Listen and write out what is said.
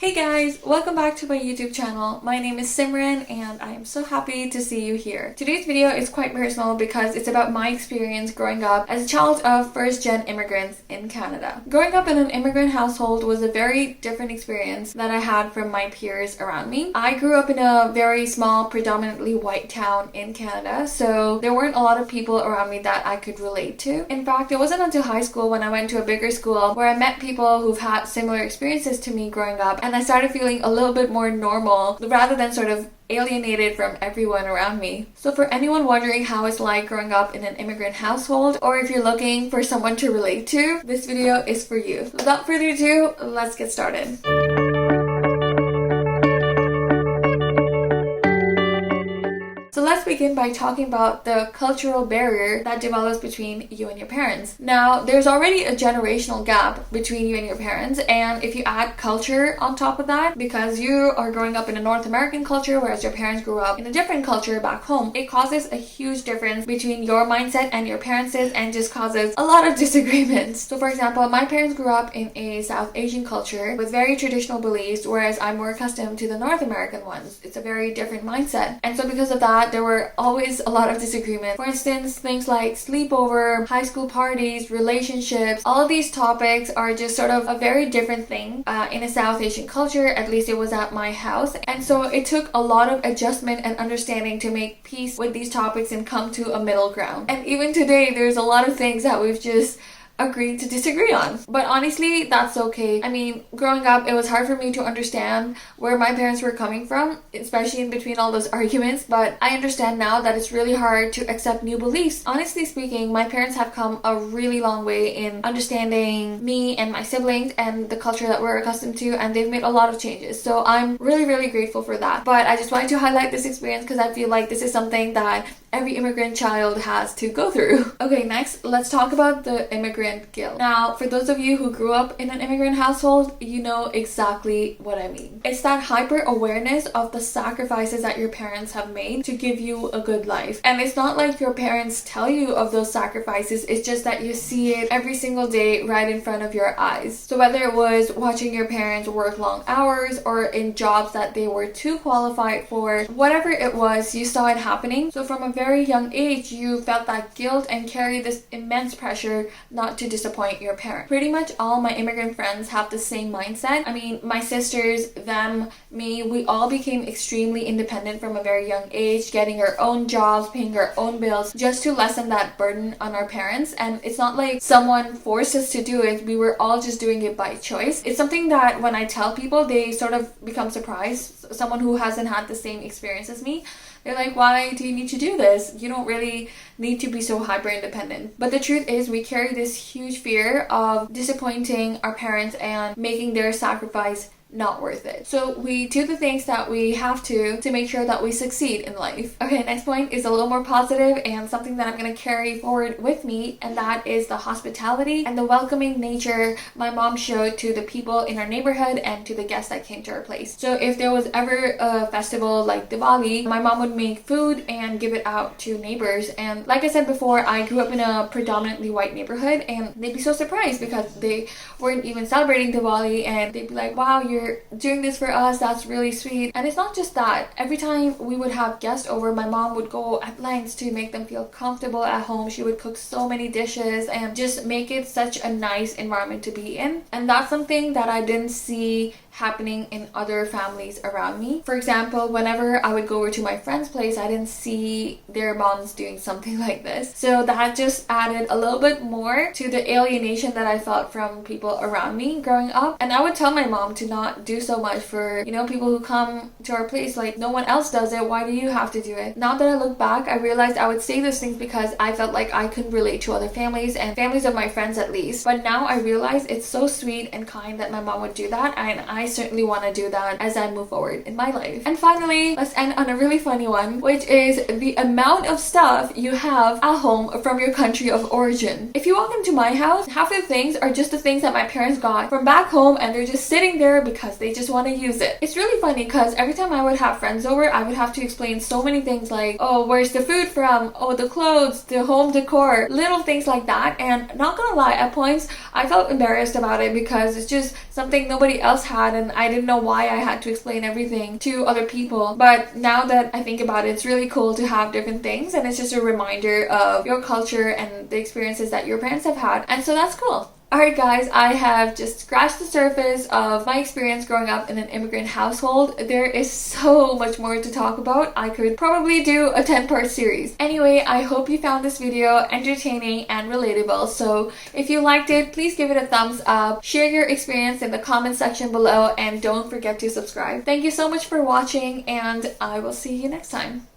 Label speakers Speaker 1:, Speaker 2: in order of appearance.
Speaker 1: Hey guys, welcome back to my YouTube channel. My name is Simran and I am so happy to see you here. Today's video is quite personal because it's about my experience growing up as a child of first-gen immigrants in Canada. Growing up in an immigrant household was a very different experience that I had from my peers around me. I grew up in a very small, predominantly white town in Canada, so there weren't a lot of people around me that I could relate to. In fact, it wasn't until high school when I went to a bigger school where I met people who've had similar experiences to me growing up, and I started feeling a little bit more normal rather than sort of alienated from everyone around me. So for anyone wondering how it's like growing up in an immigrant household, or if you're looking for someone to relate to, this video is for you. Without further ado, let's get started. So let's begin by talking about the cultural barrier that develops between you and your parents. Now, there's already a generational gap between you and your parents, and if you add culture on top of that, because you are growing up in a North American culture, whereas your parents grew up in a different culture back home, it causes a huge difference between your mindset and your parents' and just causes a lot of disagreements. So for example, my parents grew up in a South Asian culture with very traditional beliefs, whereas I'm more accustomed to the North American ones. It's a very different mindset. And so because of that, there were always a lot of disagreement. For instance, things like sleepover, high school parties, relationships, all of these topics are just sort of a very different thing in a South Asian culture. At least it was at my house. And so it took a lot of adjustment and understanding to make peace with these topics and come to a middle ground. And even today, there's a lot of things that we've just agreed to disagree on. But honestly, that's okay. I mean, growing up, it was hard for me to understand where my parents were coming from, especially in between all those arguments, but I understand now that it's really hard to accept new beliefs. Honestly speaking, my parents have come a really long way in understanding me and my siblings and the culture that we're accustomed to, and they've made a lot of changes. So I'm really, really grateful for that. But I just wanted to highlight this experience because I feel like this is something that every immigrant child has to go through. Okay, next, let's talk about the immigrant guilt. Now, for those of you who grew up in an immigrant household, you know exactly what I mean. It's that hyper awareness of the sacrifices that your parents have made to give you a good life. And it's not like your parents tell you of those sacrifices, it's just that you see it every single day right in front of your eyes. So whether it was watching your parents work long hours or in jobs that they were too qualified for, whatever it was, you saw it happening. So from a very young age, you felt that guilt and carried this immense pressure not to disappoint your parents. Pretty much all my immigrant friends have the same mindset. I mean, my sisters, them, me, we all became extremely independent from a very young age, getting our own jobs, paying our own bills, just to lessen that burden on our parents. And it's not like someone forced us to do it. We were all just doing it by choice. It's something that when I tell people, they sort of become surprised. Someone who hasn't had the same experience as me, they're like, why do you need to do this? You don't really need to be so hyper independent. But the truth is, we carry this huge fear of disappointing our parents and making their sacrifice not worth it. So we do the things that we have to make sure that we succeed in life. Okay, next point is a little more positive and something that I'm going to carry forward with me, and that is the hospitality and the welcoming nature my mom showed to the people in our neighborhood and to the guests that came to our place. So if there was ever a festival like Diwali, my mom would make food and give it out to neighbors. And like I said before, I grew up in a predominantly white neighborhood, and they'd be so surprised because they weren't even celebrating Diwali, and they'd be like, wow, you're doing this for us, that's really sweet. And it's not just that. Every time we would have guests over, my mom would go at lengths to make them feel comfortable at home. She would cook so many dishes and just make it such a nice environment to be in. And that's something that I didn't see happening in other families around me. For example, whenever I would go over to my friend's place, I didn't see their moms doing something like this. So that just added a little bit more to the alienation that I felt from people around me growing up. And I would tell my mom to not do so much for, you know, people who come to our place. Like, no one else does it, why do you have to do it? Now that I look back, I realized I would say those things because I felt like I couldn't relate to other families and families of my friends at least. But now I realize it's so sweet and kind that my mom would do that, and I certainly want to do that as I move forward in my life. And finally, let's end on a really funny one, which is the amount of stuff you have at home from your country of origin. If you walk into my house, half the things are just the things that my parents got from back home, and they're just sitting there because they just want to use it. It's really funny because every time I would have friends over, I would have to explain so many things like, oh, where's the food from? Oh, the clothes, the home decor, little things like that. And not gonna lie, at points I felt embarrassed about it because it's just something nobody else had, and I didn't know why I had to explain everything to other people. But now that I think about it, it's really cool to have different things, and it's just a reminder of your culture and the experiences that your parents have had, and so that's cool. Alright guys, I have just scratched the surface of my experience growing up in an immigrant household. There is so much more to talk about. I could probably do a 10-part series. Anyway, I hope you found this video entertaining and relatable. So if you liked it, please give it a thumbs up, share your experience in the comment section below, and don't forget to subscribe. Thank you so much for watching, and I will see you next time.